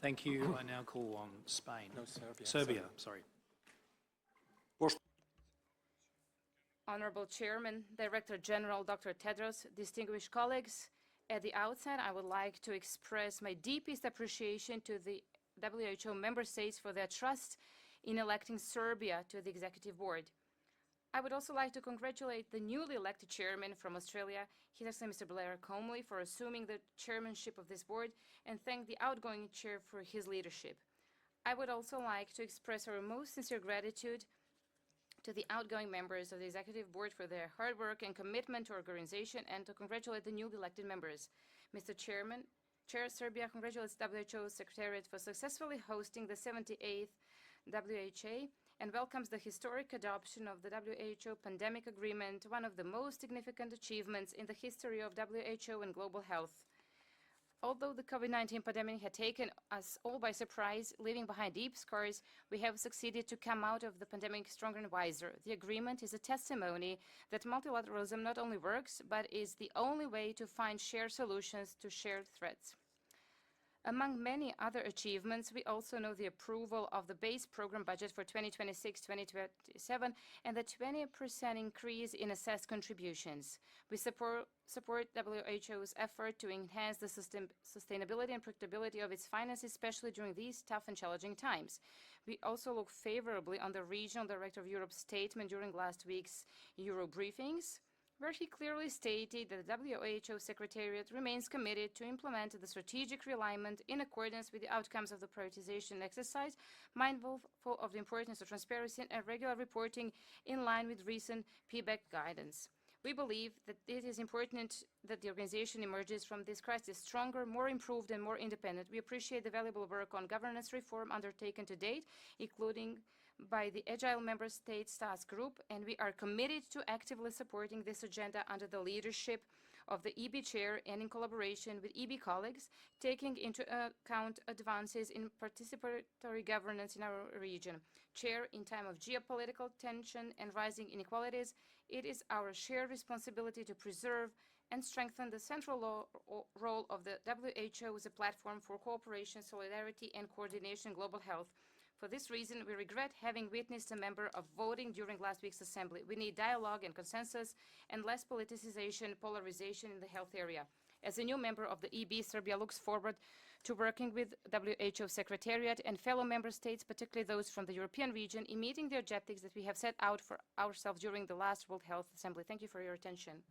Thank you. I now call on Spain. No, Serbia. Serbia, sorry. Honorable Chairman, Director General Dr. Tedraus, distinguished colleagues, at the outset, I would like to express my deepest appreciation to the WHO member states for their trust in electing Serbia to the Executive Board. I would also like to congratulate the newly elected chairman from Australia, His Excellency Mr. Blеиру Комлију, for assuming the chairmanship of this board and thank the outgoing chair for his leadership. I would also like to express our most sincere gratitude to the outgoing members of the Executive Board for their hard work and commitment to our organization, and to congratulate the newly elected members. Mr. Chairman, Chair Serbia congratulates WHO Secretariat for successfully hosting the 78th WHA and welcomes the historic adoption of the WHO Pandemic Agreement, one of the most significant achievements in the history of WHO and global health. Although the COVID-19 pandemic had taken us all by surprise, leaving behind deep scars, we have succeeded to come out of the pandemic stronger and wiser. The agreement is a testimony that multilateralism not only works, but is the only way to find shared solutions to shared threats. Among many other achievements, we also know the approval of the base program budget for 2026-2027 and the 20% increase in assessed contributions. We support WHO's effort to enhance the sustainability and predictability of its finances, especially during these tough and challenging times. We also look favorably on the Regional Director of Europe's statement during last week's Euro briefings, where he clearly stated that the WHO Secretariat remains committed to implement the strategic realignment in accordance with the outcomes of the prioritization exercise, mindful of the importance of transparency and regular reporting in line with recent PBEC guidance. We believe that it is important that the organization emerges from this crisis stronger, more improved, and more independent. We appreciate the valuable work on governance reform undertaken to date, including by the Agile Member States Task Group, and we are committed to actively supporting this agenda under the leadership of the EB Chair and in collaboration with EB colleagues, taking into account advances in participatory governance in our region. Chair, in time of geopolitical tension and rising inequalities, it is our shared responsibility to preserve and strengthen the central role of the WHO as a platform for cooperation, solidarity, and coordination in global health. For this reason, we regret having witnessed a member of voting during last week's assembly. We need dialogue and consensus and less politicization and polarization in the health area. As a new member of the EB, Serbia looks forward to working with WHO Secretariat and fellow member states, particularly those from the European region, in meeting the objectives that we have set out for ourselves during the last World Health Assembly. Thank you for your attention.